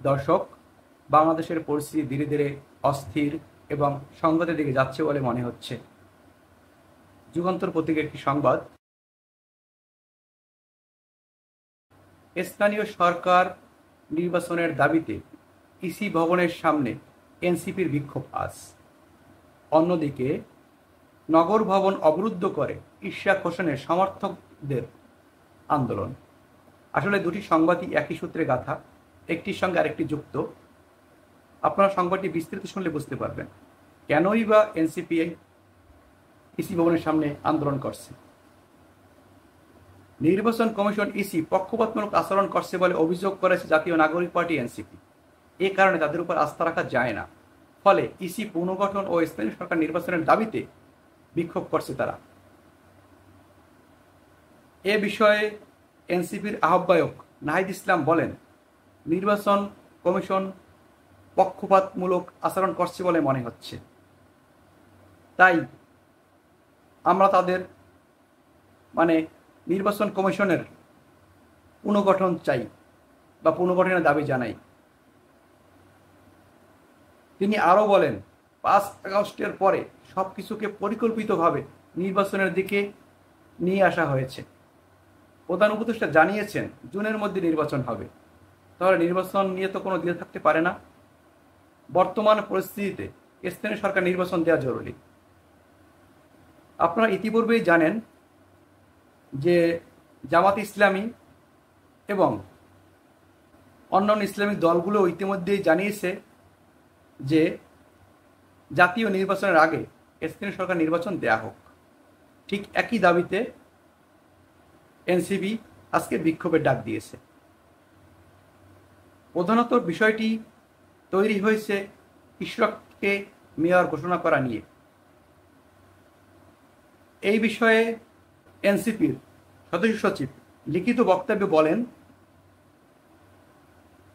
দর্শক, বাংলাদেশের পরিস্থিতি ধীরে ধীরে অস্থির এবং সংঘাতের দিকে যাচ্ছে বলে মনে হচ্ছে। যুগান্তর পত্রিকার একটি সংবাদ, স্থানীয় সরকার নির্বাচনের দাবিতে ইসি ভবনের সামনে এনসিপির বিক্ষোভ আজ। অন্যদিকে নগর ভবন অবরুদ্ধ করে ইশরাক হোসেনের সমর্থকদের আন্দোলন। আসলে দুটি সংবাদই একই সূত্রে গাঁথা, একটির সঙ্গে আরেকটি যুক্ত। আপনারা সংবাদটি বিস্তারিত শুনলে বুঝতে পারবেন কেনই বা এনসিপি ইসি ভবনের সামনে আন্দোলন করছে। নির্বাচন কমিশন ইসি পক্ষপাতমূলক আচরণ করছে বলে অভিযোগ করেছে জাতীয় নাগরিক পার্টি এনসিপি। এ কারণে তাদের উপর আস্থা রাখা যায় না। ফলে ইসি পুনর্গঠন ও স্থানীয় সরকার নির্বাচনের দাবিতে বিক্ষোভ করছে তারা। এ বিষয়ে এনসিপির আহ্বায়ক নাহিদ ইসলাম বলেন, নির্বাচন কমিশন পক্ষপাতমূলক আচরণ করছে বলে মনে হচ্ছে, তাই আমরা তাদের নির্বাচন কমিশনের পুনর্গঠন চাই বা পুনর্গঠনের দাবি জানাই। তিনি আরও বলেন, 5 আগস্টের পরে সবকিছুকে পরিকল্পিতভাবে নির্বাচনের দিকে নিয়ে আসা হয়েছে। প্রধান উপদেষ্টা জানিয়েছেন জুনের মধ্যে নির্বাচন হবে। তাহলে নির্বাচন নিয়ে তো কোনো দ্বিধা থাকতে পারে না। বর্তমান পরিস্থিতিতে স্থানীয় সরকার নির্বাচন দেওয়া জরুরি। আপনারা ইতিপূর্বেই জানেন যে জামাত ইসলামী এবং অন্যান্য ইসলামিক দলগুলো ইতিমধ্যেই জানিয়েছে যে জাতীয় নির্বাচনের আগে স্থানীয় সরকার নির্বাচন দেয়া হোক। ঠিক একই দাবিতে এনসিপি আজকে বিক্ষোভের ডাক দিয়েছে। প্রধানত বিষয়টি তৈরি হয়েছে ইশরাককে মেয়র ঘোষণা করা নিয়ে। এই বিষয়ে এনসিপির সদস্য সচিব লিখিত বক্তব্যে বলেন,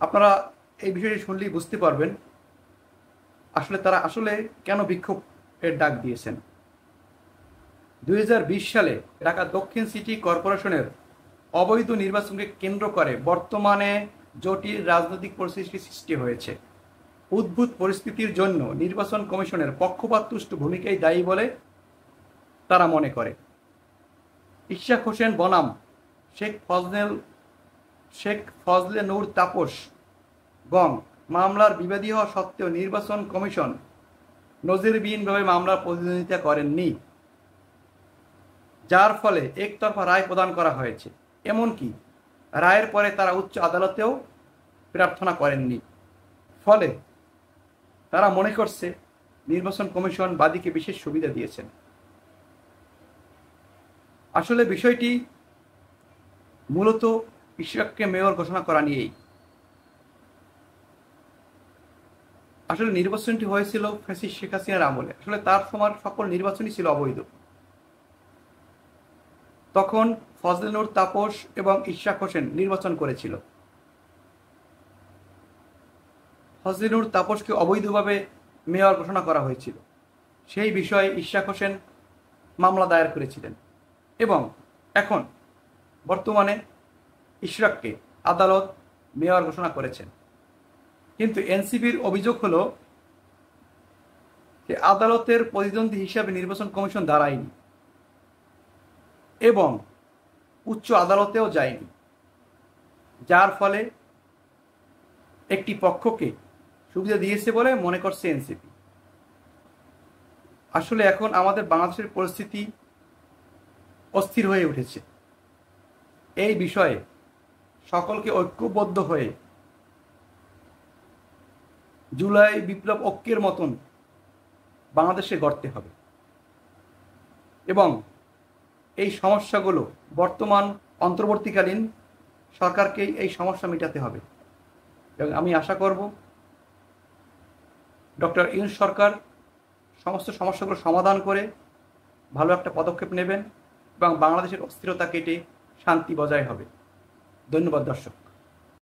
আপনারা এই বিষয়টি শুনলেই বুঝতে পারবেন তারা কেন বিক্ষোভের ডাক দিয়েছেন। 2020 সালে ঢাকা দক্ষিণ সিটি কর্পোরেশনের অবৈধ নির্বাচনকে কেন্দ্র করে বর্তমানে জটিল রাজনৈতিক পরিস্থিতির সৃষ্টি হয়েছে। উদ্ভূত পরিস্থিতির জন্য নির্বাচন কমিশনের পক্ষপাতদুষ্ট ভূমিকাই দায়ী বলে তারা মনে করে। ইশরাক হোসেন বনাম শেখ ফজলে নূর তাপস গং মামলার বিবাদী হওয়া সত্ত্বেও নির্বাচন কমিশন নজিরবিহীনভাবে মামলার প্রতিদ্বন্দ্বিতা করেননি, যার ফলে একতরফা রায় প্রদান করা হয়েছে। এমনকি রায়ের পরে তারা উচ্চ আদালতেও প্রার্থনা করেননি। ফলে তারা মনে করছে নির্বাচন কমিশন বাদীকে বিশেষ সুবিধা দিয়েছেন। আসলে বিষয়টি মূলত ইশরাককে মেয়র ঘোষণা করা নিয়েই। আসলে নির্বাচনটি হয়েছিল ফ্যাসিস্ট শেখ হাসিনার আমলে। তার সময় সকল নির্বাচনই ছিল অবৈধ। তখন ফজলে নূর তাপস এবং ইশরাক হোসেন নির্বাচন করেছিল। ফজলে নূর তাপসকে অবৈধভাবে মেয়র ঘোষণা করা হয়েছিল। সেই বিষয়ে ইশরাক হোসেন মামলা দায়ের করেছিলেন এবং এখন বর্তমানে ইশরাককে আদালত মেয়র ঘোষণা করেছেন। কিন্তু এনসিপির অভিযোগ হলো যে আদালতের প্রতিদ্বন্দ্বী হিসাবে নির্বাচন কমিশন দাঁড়ায়নি এবং উচ্চ আদালতেও যায়নি, যার ফলে একটি পক্ষকে সুবিধা দিয়েছে বলে মনে করছে এনসিপি। এখন আমাদের বাংলাদেশের পরিস্থিতি অস্থির হয়ে উঠেছে। এই বিষয়ে সকলকে ঐক্যবদ্ধ হয়ে জুলাই বিপ্লব ঐক্যের মতন বাংলাদেশে গড়তে হবে এবং এই সমস্যাগুলো বর্তমান অন্তর্বর্তীকালীন সরকারকেই এই সমস্যা মেটাতে হবে। এবং আমি আশা করব ডক্টর ইউনূস সরকার সমস্ত সমস্যাগুলো সমাধান করে ভালো একটা পদক্ষেপ নেবেন এবং বাংলাদেশের অস্থিরতা কেটে শান্তি বজায় হবে। ধন্যবাদ দর্শক।